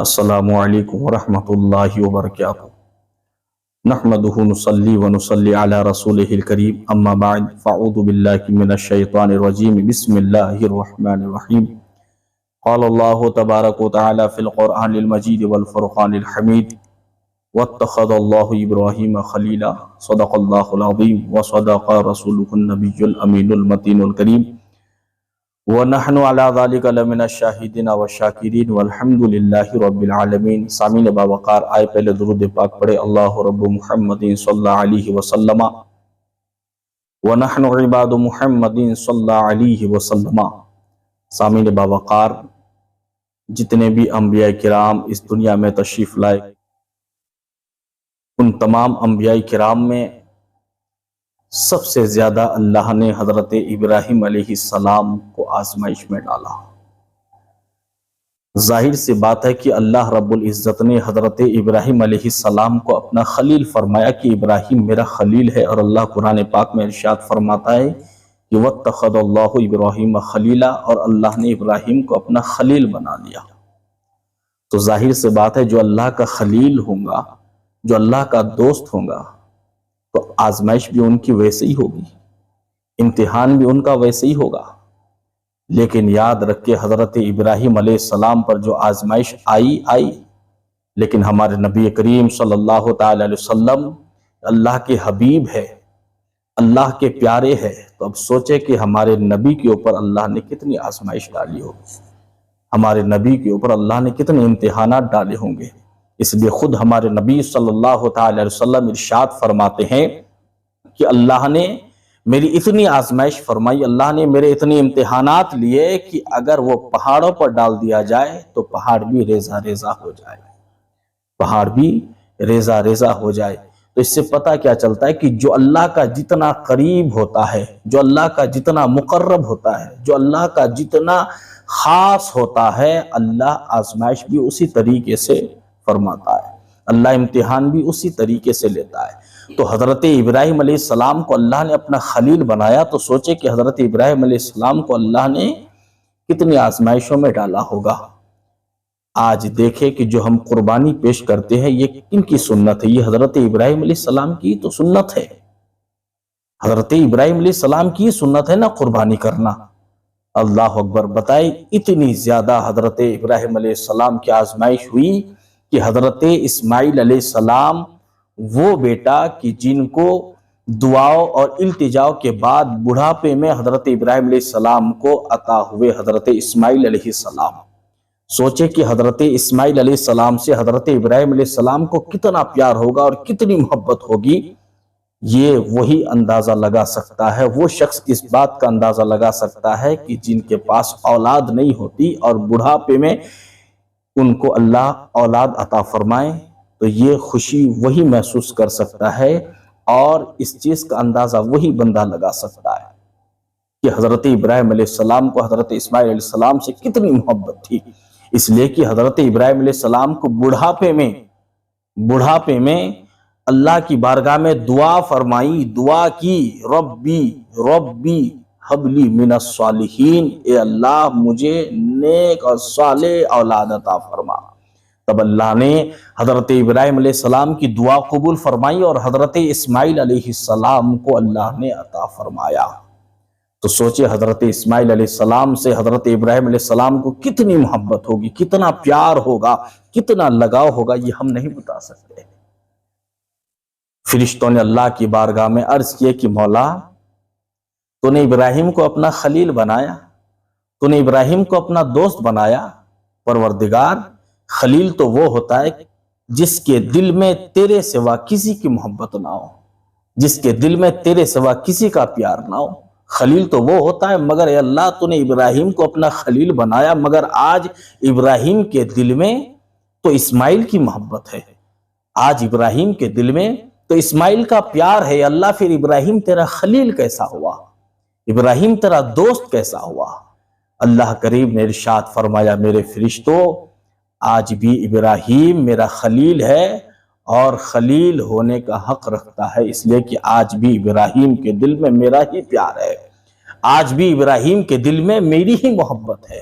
السلام علیکم ورحمۃ اللہ وبرکاتہ۔ نحمدہ نصلی ونصلی علی رسولہ الکریم، اما بعد فاعوذ باللہ من الشیطان الرجیم، بسم اللہ الرحمن الرحیم۔ قال اللہ تبارک و تعالی فی القرآن المجید والفرقان الحمید، واتخذ اللہ ابراہیم خلیلا، صدق اللہ العظیم وصدق رسولہ النبی الامین المتین الکریم، وَنَحْنُ عَلَى ذَلِكَ لَمِنَ الشَّاهِدِينَ وَالشَّاكِرِينَ وَالْحَمْدُ لِلَّهِ رَبِّ الْعَالَمِينَ۔ سامعین باوقار، آئے پہلے درود پاک پڑھے، اللہ رب محمد صلی اللہ علیہ وسلم، وَنَحْنُ عِبَادُ محمد صلی اللہ علیہ وسلم۔ سامعین باوقار، جتنے بھی انبیاء کرام اس دنیا میں تشریف لائے، ان تمام انبیاء کرام میں سب سے زیادہ اللہ نے حضرت ابراہیم علیہ السلام کو آزمائش میں ڈالا۔ ظاہر سی بات ہے کہ اللہ رب العزت نے حضرت ابراہیم علیہ السلام کو اپنا خلیل فرمایا کہ ابراہیم میرا خلیل ہے، اور اللہ قرآن پاک میں ارشاد فرماتا ہے کہ وَاتَّخَذَ اللَّهُ إِبْرَاهِيمَ خَلِيلًا، اور اللہ نے ابراہیم کو اپنا خلیل بنا لیا۔ تو ظاہر سی بات ہے، جو اللہ کا خلیل ہوں گا، جو اللہ کا دوست ہوں گا، تو آزمائش بھی ان کی ویسے ہی ہوگی، امتحان بھی ان کا ویسے ہی ہوگا۔ لیکن یاد رکھے، حضرت ابراہیم علیہ السلام پر جو آزمائش آئی، لیکن ہمارے نبی کریم صلی اللہ تعالی علیہ وسلم اللہ کے حبیب ہے، اللہ کے پیارے ہے، تو اب سوچے کہ ہمارے نبی کے اوپر اللہ نے کتنی آزمائش ڈالی ہوگی، ہمارے نبی کے اوپر اللہ نے کتنے امتحانات ڈالے ہوں گے۔ اس لیے خود ہمارے نبی صلی اللہ تعالی علیہ وسلم ارشاد فرماتے ہیں کہ اللہ نے میری اتنی آزمائش فرمائی، اللہ نے میرے اتنے امتحانات لیے کہ اگر وہ پہاڑوں پر ڈال دیا جائے تو پہاڑ بھی ریزہ ریزہ ہو جائے، پہاڑ بھی ریزہ ریزہ ہو جائے۔ تو اس سے پتہ کیا چلتا ہے کہ جو اللہ کا جتنا قریب ہوتا ہے، جو اللہ کا جتنا مقرب ہوتا ہے، جو اللہ کا جتنا خاص ہوتا ہے، اللہ آزمائش بھی اسی طریقے سے فرماتا ہے، اللہ امتحان بھی اسی طریقے سے لیتا ہے۔ تو حضرت ابراہیم علیہ السلام کو اللہ نے اپنا خلیل بنایا، تو سوچے کہ حضرت ابراہیم علیہ السلام کو اللہ نے کتنی آزمائشوں میں ڈالا ہوگا۔ آج دیکھیں کہ جو ہم قربانی پیش کرتے ہیں، یہ کن کی سنت ہے؟ یہ حضرت ابراہیم علیہ السلام کی تو سنت ہے، حضرت ابراہیم علیہ السلام کی سنت ہے نا قربانی کرنا۔ اللہ اکبر! بتائیں، اتنی زیادہ حضرت ابراہیم علیہ السلام کی آزمائش ہوئی کہ حضرت اسماعیل علیہ السلام وہ بیٹا کہ جن کو دعاؤں اور التجاؤں کے بعد بڑھاپے میں حضرت ابراہیم علیہ السلام کو عطا ہوئے حضرت اسماعیل علیہ السلام۔ سوچے کہ حضرت اسماعیل علیہ السلام سے حضرت ابراہیم علیہ السلام کو کتنا پیار ہوگا اور کتنی محبت ہوگی۔ یہ وہی اندازہ لگا سکتا ہے، وہ شخص اس بات کا اندازہ لگا سکتا ہے کہ جن کے پاس اولاد نہیں ہوتی اور بڑھاپے میں ان کو اللہ اولاد عطا فرمائے، تو یہ خوشی وہی محسوس کر سکتا ہے، اور اس چیز کا اندازہ وہی بندہ لگا سکتا ہے کہ حضرت ابراہیم علیہ السلام کو حضرت اسماعیل علیہ السلام سے کتنی محبت تھی۔ اس لیے کہ حضرت ابراہیم علیہ السلام کو بڑھاپے میں اللہ کی بارگاہ میں دعا فرمائی، دعا کی، ربی حب لی من الصالحین، اے اللہ مجھے نیک اور صالح اولاد عطا فرما۔ تب اللہ نے حضرت ابراہیم علیہ السلام کی دعا قبول فرمائی، اور حضرت اسماعیل علیہ السلام کو اللہ نے عطا فرمایا۔ تو سوچے حضرت اسماعیل علیہ السلام سے حضرت ابراہیم علیہ السلام کو کتنی محبت ہوگی، کتنا پیار ہوگا، کتنا لگاؤ ہوگا، یہ ہم نہیں بتا سکتے۔ فرشتوں نے اللہ کی بارگاہ میں عرض کیے کہ مولا، تو نے ابراہیم کو اپنا خلیل بنایا، تو نے ابراہیم کو اپنا دوست بنایا۔ پروردگار، خلیل تو وہ ہوتا ہے جس کے دل میں تیرے سوا کسی کی محبت نہ ہو، جس کے دل میں تیرے سوا کسی کا پیار نہ ہو۔ خلیل تو وہ ہوتا ہے، مگر اے اللہ تو نے ابراہیم کو اپنا خلیل بنایا، مگر آج ابراہیم کے دل میں تو اسماعیل کی محبت ہے، آج ابراہیم کے دل میں تو اسماعیل کا پیار ہے۔ اللہ، پھر ابراہیم تیرا خلیل کیسا ہوا؟ ابراہیم تیرا دوست کیسا ہوا؟ اللہ کریم نے ارشاد فرمایا، میرے فرشتوں، آج بھی ابراہیم میرا خلیل ہے، اور خلیل ہونے کا حق رکھتا ہے، اس لیے کہ آج بھی ابراہیم کے دل میں میرا ہی پیار ہے، آج بھی ابراہیم کے دل میں میری ہی محبت ہے۔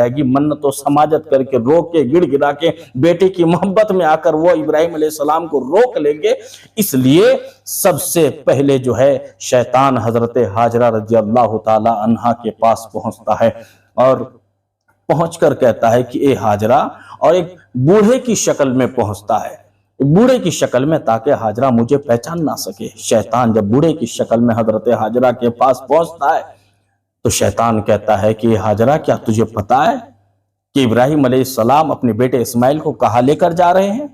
جائے گی، منت و سماجت کر کے رو کے گڑ گڑا کے بیٹے کی محبت میں آ کر وہ ابراہیم علیہ السلام کو روک لیں گے۔ اس لیے سب سے پہلے جو ہے شیطان حضرت ہاجرہ رضی اللہ تعالی عنہا کے پاس پہنچتا ہے اور پہنچ کر کہتا ہے کہ اے ہاجرہ، اور ایک بوڑھے کی شکل میں پہنچتا ہے، بوڑھے کی شکل میں، تاکہ ہاجرہ مجھے پہچان نہ سکے۔ شیطان جب بوڑھے کی شکل میں حضرت ہاجرہ کے پاس پہنچتا ہے تو شیطان کہتا ہے کہ ہاجرہ، کیا تجھے پتا ہے کہ ابراہیم علیہ السلام اپنے بیٹے اسماعیل کو کہاں لے کر جا رہے ہیں؟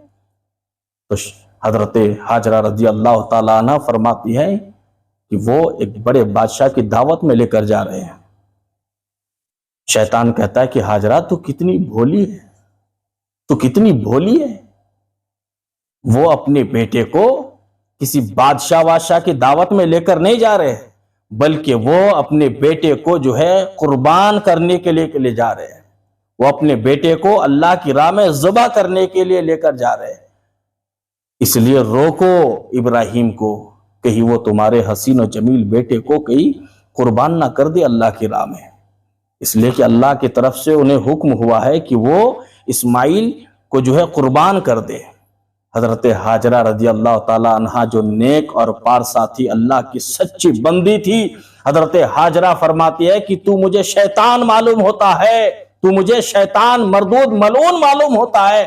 تو حضرت ہاجرہ رضی اللہ تعالیٰ عنہ فرماتی ہے کہ وہ ایک بڑے بادشاہ کی دعوت میں لے کر جا رہے ہیں۔ شیطان کہتا ہے کہ ہاجرہ، تو کتنی بھولی ہے، تو کتنی بھولی ہے۔ وہ اپنے بیٹے کو کسی بادشاہ کی دعوت میں لے کر نہیں جا رہے، بلکہ وہ اپنے بیٹے کو جو ہے قربان کرنے کے لیے لے جا رہے ہیں۔ وہ اپنے بیٹے کو اللہ کی راہ میں ذبح کرنے کے لیے لے کر جا رہے ہیں۔ اس لیے روکو ابراہیم کو، کہیں وہ تمہارے حسین و جمیل بیٹے کو کہیں قربان نہ کر دے اللہ کی راہ میں۔ اس لیے کہ اللہ کی طرف سے انہیں حکم ہوا ہے کہ وہ اسماعیل کو جو ہے قربان کر دے۔ حضرت ہاجرہ رضی اللہ تعالی عنہا جو نیک اور پارسا تھی، اللہ کی سچی بندی تھی، حضرت ہاجرہ فرماتی ہے کہ تو مجھے شیطان معلوم ہوتا ہے، تو مجھے شیطان مردود ملعون معلوم ہوتا ہے۔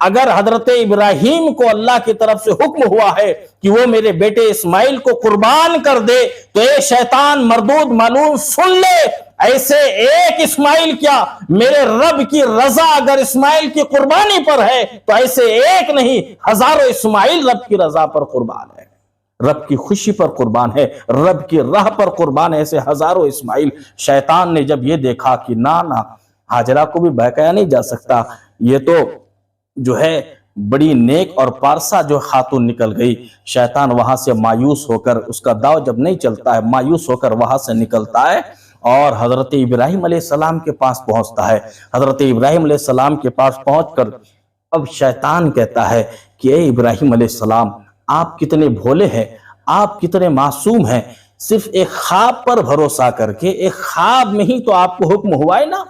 اگر حضرت ابراہیم کو اللہ کی طرف سے حکم ہوا ہے کہ وہ میرے بیٹے اسماعیل کو قربان کر دے، تو اے شیطان مردود ملعون سن لے، ایسے ایک اسماعیل کیا، میرے رب کی رضا اگر اسماعیل کی قربانی پر ہے تو ایسے ایک نہیں، ہزاروں اسماعیل رب کی رضا پر قربان ہے، رب کی خوشی پر قربان ہے، رب کی راہ پر قربان ہے، ایسے ہزاروں اسماعیل۔ شیطان نے جب یہ دیکھا کہ نہ ہاجرہ کو بھی بہکایا نہیں جا سکتا، یہ تو جو ہے بڑی نیک اور پارسا جو خاتون نکل گئی، شیطان وہاں سے مایوس ہو کر، اس کا داؤ جب نہیں چلتا ہے، مایوس ہو کر وہاں سے نکلتا ہے اور حضرت ابراہیم علیہ السلام کے پاس پہنچتا ہے۔ حضرت ابراہیم علیہ السلام کے پاس پہنچ کر اب شیطان کہتا ہے کہ اے ابراہیم علیہ السلام، آپ کتنے بھولے ہیں، آپ کتنے معصوم ہیں، صرف ایک خواب پر بھروسہ کر کے، ایک خواب میں ہی تو آپ کو حکم ہوا ہے نا،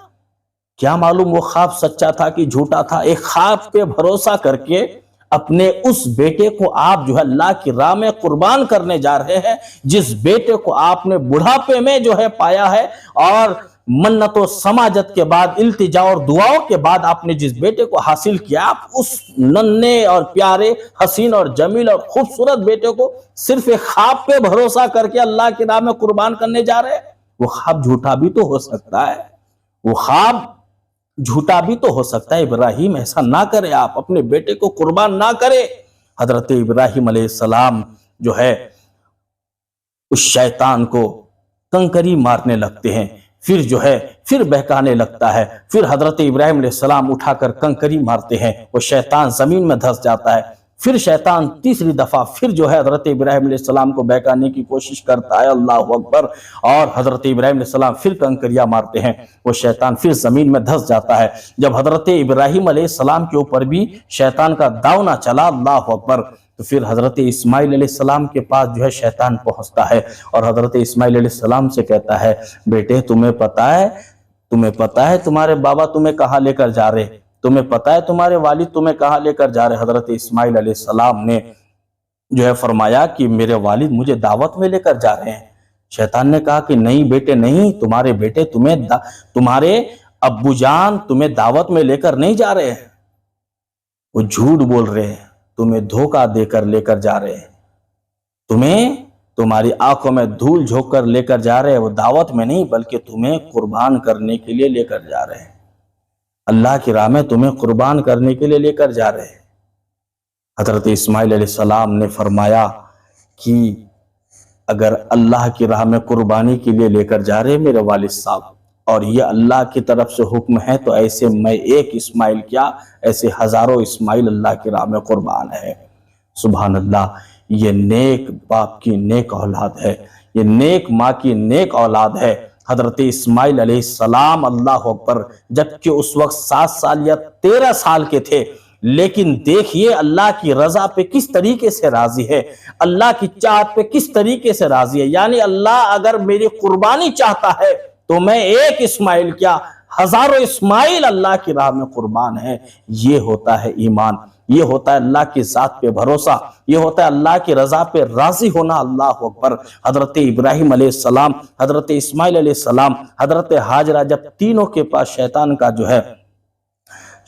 کیا معلوم وہ خواب سچا تھا کہ جھوٹا تھا، ایک خواب پہ بھروسہ کر کے اپنے اس بیٹے کو آپ جو ہے اللہ کی راہ میں قربان کرنے جا رہے ہیں، جس بیٹے کو آپ نے بڑھاپے میں جو ہے پایا ہے، اور منت و سماجت کے بعد، التجا اور دعاؤں کے بعد آپ نے جس بیٹے کو حاصل کیا، آپ اس ننھے اور پیارے، حسین اور جمیل اور خوبصورت بیٹے کو صرف ایک خواب پہ بھروسہ کر کے اللہ کی راہ میں قربان کرنے جا رہے ہیں۔ وہ خواب جھوٹا بھی تو ہو سکتا ہے، وہ خواب جھوٹا بھی تو ہو سکتا ہے۔ ابراہیم ایسا نہ کرے، آپ اپنے بیٹے کو قربان نہ کرے۔ حضرت ابراہیم علیہ السلام جو ہے اس شیطان کو کنکری مارنے لگتے ہیں، پھر بہکانے لگتا ہے، پھر حضرت ابراہیم علیہ السلام اٹھا کر کنکری مارتے ہیں، وہ شیطان زمین میں دھس جاتا ہے، پھر شیطان تیسری دفعہ پھر جو ہے حضرت ابراہیم علیہ السلام کو بہکانے کی کوشش کرتا ہے، اللہ اکبر، اور حضرت ابراہیم علیہ السلام پھر کنکریاں مارتے ہیں، وہ شیطان پھر زمین میں دھس جاتا ہے۔ جب حضرت ابراہیم علیہ السلام کے اوپر بھی شیطان کا داؤ نہ چلا، اللہ اکبر، تو پھر حضرت اسماعیل علیہ السلام کے پاس جو ہے شیطان پہنچتا ہے اور حضرت اسماعیل علیہ السلام سے کہتا ہے، بیٹے تمہیں پتا ہے تمہارے بابا تمہیں کہاں لے کر جا رہے، تمہیں پتا ہے تمہارے والد تمہیں کہاں لے کر جا رہے۔ حضرت اسماعیل علیہ السلام نے جو ہے فرمایا کہ میرے والد مجھے دعوت میں لے کر جا رہے ہیں۔ شیطان نے کہا کہ نہیں بیٹے نہیں، تمہارے بیٹے تمہارے ابو جان تمہیں دعوت میں لے کر نہیں جا رہے ہیں، وہ جھوٹ بول رہے ہیں، تمہیں دھوکہ دے کر لے کر جا رہے ہیں، تمہیں تمہاری آنکھوں میں دھول جھونک کر لے کر جا رہے ہیں، وہ دعوت میں نہیں بلکہ تمہیں قربان کرنے کے لیے لے کر جا رہے ہیں، اللہ کی راہ میں تمہیں قربان کرنے کے لیے لے کر جا رہے ہیں۔ حضرت اسماعیل علیہ السلام نے فرمایا کہ اگر اللہ کی راہ میں قربانی کے لیے لے کر جا رہے ہیں میرے والد صاحب، اور یہ اللہ کی طرف سے حکم ہے، تو ایسے میں ایک اسماعیل کیا، ایسے ہزاروں اسماعیل اللہ کی راہ میں قربان ہے۔ سبحان اللہ، یہ نیک باپ کی نیک اولاد ہے، یہ نیک ماں کی نیک اولاد ہے۔ حضرت اسماعیل علیہ السلام، اللہ اکبر، جبکہ اس وقت 7 سال یا 13 سال کے تھے، لیکن دیکھیے اللہ کی رضا پہ کس طریقے سے راضی ہے، اللہ کی چاہت پہ کس طریقے سے راضی ہے۔ یعنی اللہ اگر میری قربانی چاہتا ہے تو میں ایک اسماعیل کیا، ہزاروں اسماعیل اللہ کی راہ میں قربان ہیں۔ یہ ہوتا ہے ایمان، یہ ہوتا ہے اللہ کی ذات پہ بھروسہ، یہ ہوتا ہے اللہ کی رضا پہ راضی ہونا۔ اللہ اکبر۔ حضرت ابراہیم علیہ السلام، حضرت اسماعیل علیہ السلام، حضرت ہاجرہ، جب تینوں کے پاس شیطان کا جو ہے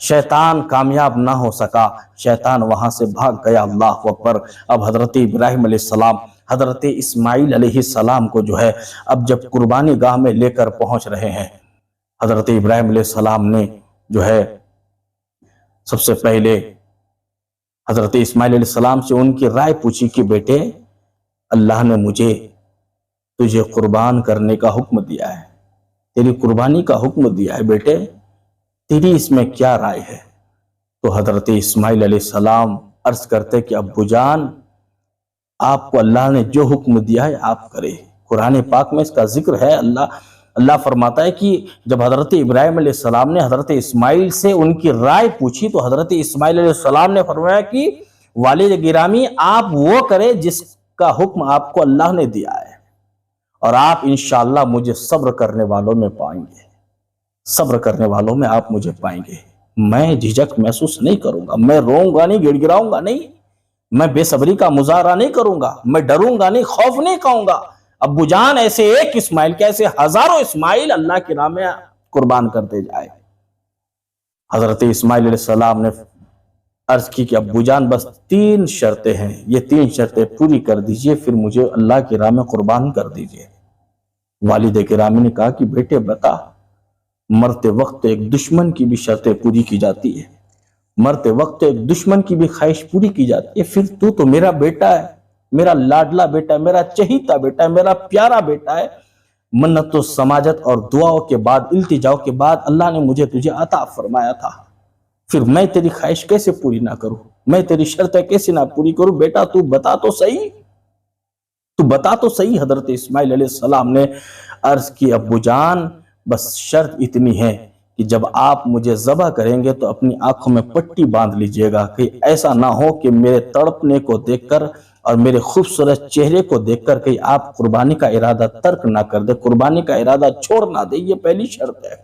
شیطان کامیاب نہ ہو سکا، شیطان وہاں سے بھاگ گیا۔ اللہ اکبر۔ اب حضرت ابراہیم علیہ السلام حضرت اسماعیل علیہ السلام کو جو ہے اب جب قربانی گاہ میں لے کر پہنچ رہے ہیں، حضرت ابراہیم علیہ السلام نے جو ہے سب سے پہلے حضرت اسماعیل علیہ السلام سے ان کی رائے پوچھی کہ بیٹے، اللہ نے مجھے تجھے قربان کرنے کا حکم دیا ہے، تیری قربانی کا حکم دیا ہے، بیٹے تیری اس میں کیا رائے ہے؟ تو حضرت اسماعیل علیہ السلام عرض کرتے کہ ابو جان، آپ کو اللہ نے جو حکم دیا ہے آپ کرے۔ قرآن پاک میں اس کا ذکر ہے۔ اللہ فرماتا ہے کہ جب حضرت ابراہیم علیہ السلام نے حضرت اسماعیل سے ان کی رائے پوچھی تو حضرت اسماعیل علیہ السلام نے فرمایا کہ والد گرامی، آپ وہ کرے جس کا حکم آپ کو اللہ نے دیا ہے، اور آپ انشاءاللہ مجھے صبر کرنے والوں میں پائیں گے، صبر کرنے والوں میں آپ مجھے پائیں گے۔ میں جھجک محسوس نہیں کروں گا، میں روؤں گا نہیں، گڑ گڑاؤں گا نہیں، میں بے صبری کا مظاہرہ نہیں کروں گا، میں ڈروں گا نہیں، خوف نہیں کھاؤں گا۔ ابو جان، ایسے ایک اسماعیل کے ایسے ہزاروں اسماعیل اللہ کی راہ میں قربان کرتے جائے۔ حضرت اسماعیل علیہ السلام نے عرض کی کہ ابو جان بس 3 شرطیں ہیں، یہ 3 شرطیں پوری کر دیجئے، پھر مجھے اللہ کی راہ میں قربان کر دیجئے۔ والد گرامی نے کہا کہ بیٹے بتا، مرتے وقت ایک دشمن کی بھی شرطیں پوری کی جاتی ہے، مرتے وقت ایک دشمن کی بھی خواہش پوری کی جاتی ہے، پھر تو میرا بیٹا ہے، میرا لاڈلا بیٹا ہے، میرا چہیتا بیٹا ہے، میرا پیارا بیٹا ہے۔ منت و سماجت اور دعاؤں کے بعد، التجاؤں کے بعد اللہ نے مجھے تجھے عطا فرمایا تھا، پھر میں تیری خواہش کیسے پوری نہ کروں، میں تیری شرطیں کیسے نہ پوری کروں؟ بیٹا تو بتا تو صحیح، تو بتا تو صحیح۔ حضرت اسماعیل علیہ السلام نے عرض کی ابو جان بس شرط اتنی ہے کہ جب آپ مجھے ذبح کریں گے تو اپنی آنکھوں میں پٹی باندھ لیجئے گا کہ ایسا نہ ہو کہ میرے تڑپنے کو دیکھ کر اور میرے خوبصورت چہرے کو دیکھ کر کہ آپ قربانی کا ارادہ ترک نہ کر دے، قربانی کا ارادہ چھوڑ نہ دے۔ یہ پہلی شرط ہے۔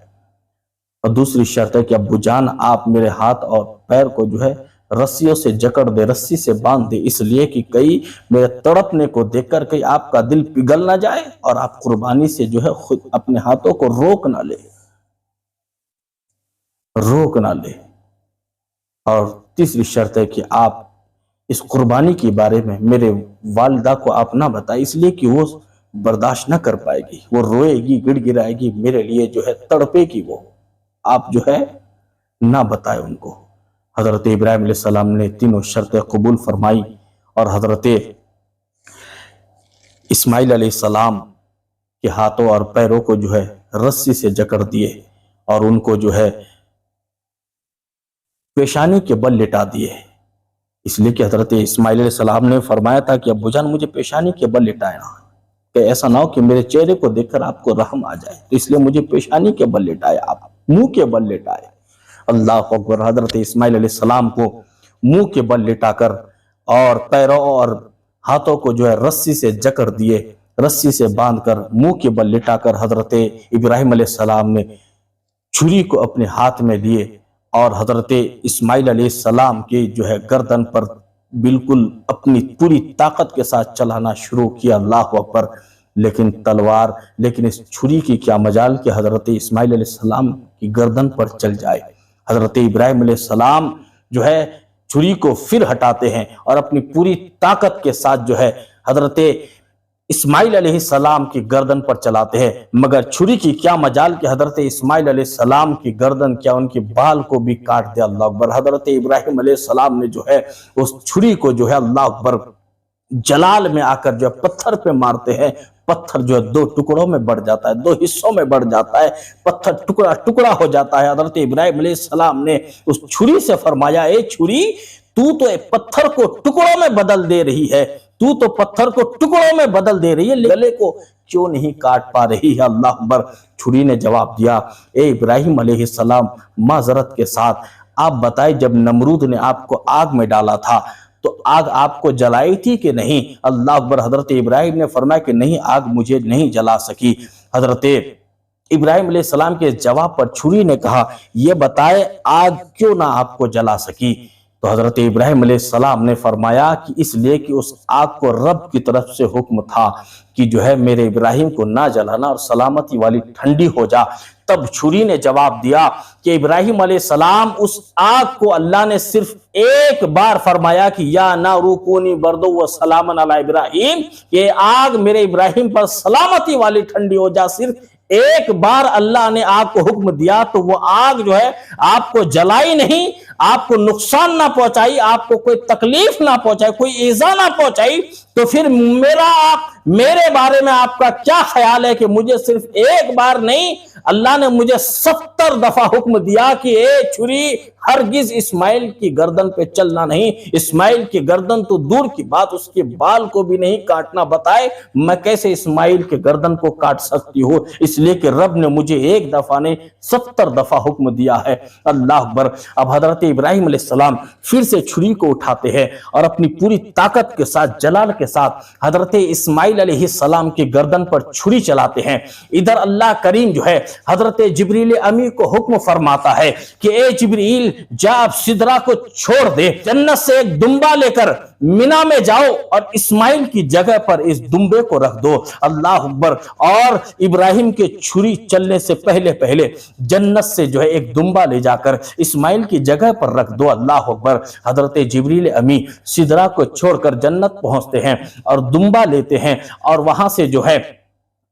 اور دوسری شرط ہے کہ ابو جان آپ میرے ہاتھ اور پیر کو جو ہے رسیوں سے جکڑ دے، رسی سے باندھ دے، اس لیے کہ کئی میرے تڑپنے کو دیکھ کر کہیں آپ کا دل پگھل نہ جائے اور آپ قربانی سے جو ہے خود اپنے ہاتھوں کو روک نہ لے، روک نہ لے۔ اور تیسری شرط ہے کہ آپ اس قربانی کے بارے میں میرے والدہ کو آپ نہ بتائیں، اس لیے کہ وہ برداشت نہ کر پائے گی، وہ روئے گی، گڑ گڑائے گی، میرے لیے جو ہے تڑپے گی، وہ آپ جو ہے نہ بتائے ان کو۔ حضرت ابراہیم علیہ السلام نے تینوں شرطیں قبول فرمائی اور حضرت اسماعیل علیہ السلام کے ہاتھوں اور پیروں کو جو ہے رسی سے جکڑ دیے اور ان کو جو ہے پیشانی کے بل لٹا دیے، اس لیے کہ حضرت اسماعیل علیہ السلام نے فرمایا تھا کہ ابو جان مجھے پیشانی کے بل لٹائے نا، کہ ایسا نہ ہو کہ میرے چہرے کو دیکھ کر آپ کو رحم آ جائے، تو اس لیے مجھے پیشانی کے بل لٹائے، آپ منہ کے بل لٹائے۔ اللہ اکبر۔ حضرت اسماعیل علیہ السلام کو منہ کے بل لٹا کر اور پیروں اور ہاتھوں کو جو ہے رسی سے جکڑ دیے، رسی سے باندھ کر منہ کے بل لٹا کر حضرت ابراہیم علیہ السلام نے چھری کو اپنے ہاتھ میں لیے اور حضرت اسماعیل علیہ السلام کی جو ہے گردن پر بالکل اپنی پوری طاقت کے ساتھ چلانا شروع کیا۔ اللہ اکبر۔ لیکن اس چھری کی کیا مجال کہ حضرت اسماعیل علیہ السلام کی گردن پر چل جائے۔ حضرت ابراہیم علیہ السلام جو ہے چھری کو پھر ہٹاتے ہیں اور اپنی پوری طاقت کے ساتھ جو ہے حضرت اسماعیل علیہ السلام کی گردن پر چلاتے ہیں، مگر چھری کی کیا مجال کہ حضرت اسماعیل علیہ السلام کی گردن کیا ان کی بال کو بھی کاٹ دیا۔ اللہ اکبر۔ حضرت ابراہیم علیہ السلام نے جو ہے اس چھری کو جو ہے اللہ اکبر جلال میں آ کر جو ہے پتھر پہ مارتے ہیں، پتھر جو ہے 2 ٹکڑوں میں بڑھ جاتا ہے، 2 حصوں میں بڑھ جاتا ہے، پتھر ٹکڑا ٹکڑا ہو جاتا ہے۔ حضرت ابراہیم علیہ السلام نے اس چھری سے فرمایا، اے چھری تو پتھر کو ٹکڑوں میں بدل دے رہی ہے، تو پتھر کو ٹکڑوں میں بدل دے رہی ہے، گلے کو کیوں نہیں کاٹ پا رہی ہے؟ اللہ اکبر۔ چھری نے جواب دیا، اے ابراہیم علیہ السلام معذرت کے ساتھ آپ بتائیں، جب نمرود نے آپ کو آگ میں ڈالا تھا تو آگ آپ کو جلائی تھی کہ نہیں؟ اللہ اکبر۔ حضرت ابراہیم نے فرمایا کہ نہیں، آگ مجھے نہیں جلا سکی۔ حضرت ابراہیم علیہ السلام کے جواب پر چھری نے کہا یہ بتائے آگ کیوں نہ آپ کو جلا سکی؟ تو حضرت ابراہیم علیہ السلام نے فرمایا کہ اس لیے کہ اس آگ کو رب کی طرف سے حکم تھا کہ جو ہے میرے ابراہیم کو نہ جلانا اور سلامتی والی ٹھنڈی ہو جا۔ تب چھری نے جواب دیا کہ ابراہیم علیہ السلام اس آگ کو اللہ نے صرف ایک بار فرمایا کہ یا نارو کونی بردو و سلامن علی ابراہیم، یہ آگ میرے ابراہیم پر سلامتی والی ٹھنڈی ہو جا، صرف ایک بار اللہ نے آگ کو حکم دیا تو وہ آگ جو ہے آپ کو جلائی نہیں، آپ کو نقصان نہ پہنچائی، آپ کو کوئی تکلیف نہ پہنچائی، کوئی ایذا نہ پہنچائی، تو پھر میرے بارے میں آپ کا کیا خیال ہے کہ مجھے صرف ایک بار نہیں، اللہ نے مجھے 70 دفعہ حکم دیا کہ اے چھری ہرگز اسماعیل کی گردن پہ چلنا نہیں، اسماعیل کی گردن تو دور کی بات اس کے بال کو بھی نہیں کاٹنا، بتائے میں کیسے اسماعیل کے گردن کو کاٹ سکتی ہوں؟ اس لیے کہ رب نے مجھے ایک دفعہ نہیں 70 دفعہ حکم دیا ہے۔ اللہ اکبر۔ اب حضرت ابراہیم علیہ السلام پھر سے چھری کو اٹھاتے ہیں اور اپنی پوری طاقت کے ساتھ، جلال کے ساتھ حضرت اسماعیل علیہ السلام کی گردن پر چھری چلاتے ہیں۔ ادھر اللہ کریم جو ہے حضرت جبریل امی کو حکم فرماتا ہے کہ اے جبریل جا اب سدرا کو چھوڑ دے، جنت سے ایک دمبا لے کر مینا میں جاؤ اور اسماعیل کی جگہ پر اس دمبے کو رکھ دو۔ اللہ اکبر۔ اور ابراہیم کے چھری چلنے سے پہلے جنت سے جو ہے ایک دمبا لے جا کر اسماعیل کی جگہ پر رکھ دو۔ اللہ اکبر۔ حضرت جبریل امی سدرا کو چھوڑ کر جنت پہنچتے ہیں اور دمبا لیتے ہیں اور وہاں سے جو ہے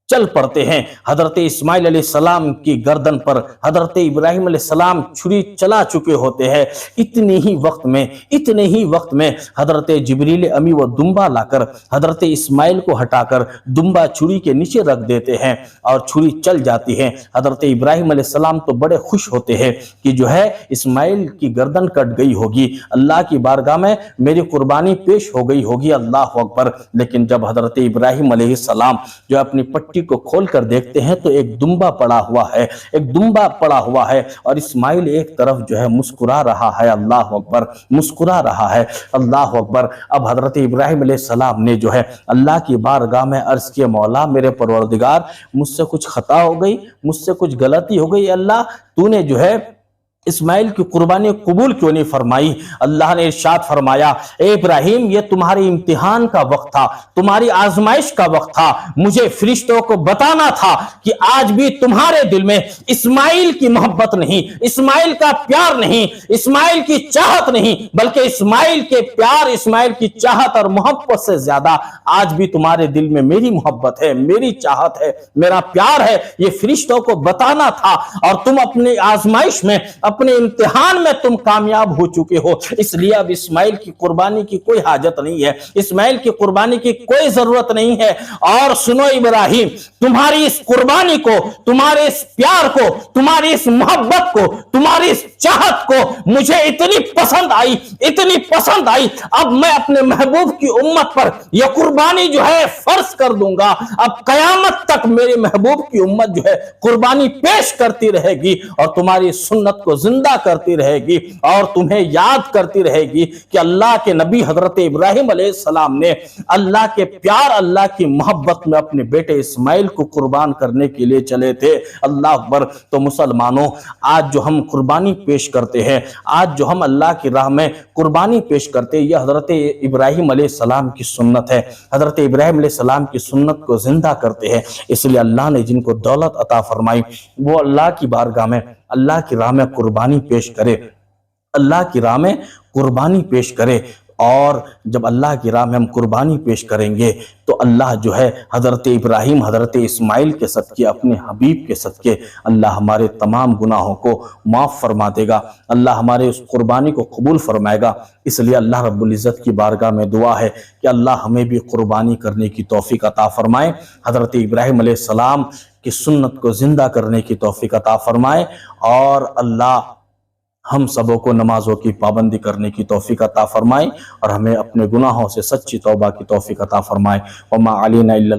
چل پڑتے ہیں۔ حضرت اسماعیل علیہ السلام کی گردن پر حضرت ابراہیم علیہ السلام چھری چلا چکے ہوتے ہیں۔ اتنے ہی وقت میں حضرت جبریل امی وہ دمبا لا کر حضرت اسماعیل کو ہٹا کر دمبا چھری کے نیچے رکھ دیتے ہیں اور چھری چل جاتی ہے۔ حضرت ابراہیم علیہ السلام تو بڑے خوش ہوتے ہیں کہ جو ہے اسماعیل کی گردن کٹ گئی ہوگی، اللہ کی بارگاہ میں میری قربانی پیش ہو گئی ہوگی۔ اللہ اکبر۔ لیکن جب حضرت ابراہیم علیہ السلام جو اپنی پٹی کو کھول کر دیکھتے ہیں تو ایک دمبا پڑا ہوا ہے اور اسماعیل ایک طرف جو ہے مسکرا رہا ہے۔ اللہ اکبر۔ مسکرا رہا ہے۔ اللہ اکبر۔ اب حضرت ابراہیم علیہ السلام نے جو ہے اللہ کی بارگاہ میں عرض کیا مولا میرے پروردگار مجھ سے کچھ خطا ہو گئی، مجھ سے کچھ غلطی ہو گئی، اللہ تو نے جو ہے اسماعیل کی قربانی قبول کیوں نہیں فرمائی؟ اللہ نے ارشاد فرمایا اے ابراہیم یہ تمہاری امتحان کا وقت تھا، تمہاری آزمائش کا وقت تھا، مجھے فرشتوں کو بتانا تھا کہ آج بھی تمہارے دل میں اسماعیل کی محبت نہیں، اسماعیل کا پیار نہیں، اسماعیل کی چاہت نہیں، بلکہ اسماعیل کے پیار، اسماعیل کی چاہت اور محبت سے زیادہ آج بھی تمہارے دل میں میری محبت ہے، میری چاہت ہے، میرا پیار ہے، یہ فرشتوں کو بتانا تھا۔ اور تم اپنی آزمائش میں، اپنے امتحان میں تم کامیاب ہو چکے ہو، اس لیے اب اسماعیل کی قربانی کی کوئی حاجت نہیں ہے، اسماعیل کی قربانی کی کوئی ضرورت نہیں ہے۔ اور سنو ابراہیم، تمہاری اس قربانی کو، تمہارے اس پیار کو، تمہاری اس محبت کو، تمہاری اس چاہت کو مجھے اتنی پسند آئی، اب میں اپنے محبوب کی امت پر یہ قربانی جو ہے فرض کر دوں گا۔ اب قیامت تک میرے محبوب کی امت جو ہے قربانی پیش کرتی رہے گی اور تمہاری سنت کو زندہ کرتی رہے گی اور تمہیں یاد کرتی رہے گی کہ اللہ کے نبی حضرت ابراہیم علیہ السلام نے اللہ کے پیار، اللہ کی محبت میں اپنے بیٹے اسماعیل کو قربان کرنے کے لیے چلے تھے۔ اللہ اکبر۔ تو مسلمانوں آج جو ہم قربانی پیش کرتے ہیں، آج جو ہم اللہ کی راہ میں قربانی پیش کرتے ہیں، یہ حضرت ابراہیم علیہ السلام کی سنت ہے۔ حضرت ابراہیم علیہ السلام کی سنت کو زندہ کرتے ہیں۔ اس لیے اللہ نے جن کو دولت عطا فرمائی وہ اللہ کی بارگاہ میں، اللہ کی راہ میں قربانی پیش کرے، اللہ کی راہ میں قربانی پیش کرے۔ اور جب اللہ کی راہ میں ہم قربانی پیش کریں گے تو اللہ جو ہے حضرت ابراہیم، حضرت اسماعیل کے صدقے، اپنے حبیب کے صدقے اللہ ہمارے تمام گناہوں کو معاف فرما دے گا، اللہ ہمارے اس قربانی کو قبول فرمائے گا۔ اس لیے اللہ رب العزت کی بارگاہ میں دعا ہے کہ اللہ ہمیں بھی قربانی کرنے کی توفیق عطا فرمائے، حضرت ابراہیم علیہ السلام کی سنت کو زندہ کرنے کی توفیق عطا فرمائے، اور اللہ ہم سبوں کو نمازوں کی پابندی کرنے کی توفیق عطا فرمائے اور ہمیں اپنے گناہوں سے سچی توبہ کی توفیق عطا فرمائے۔ وما علینا الا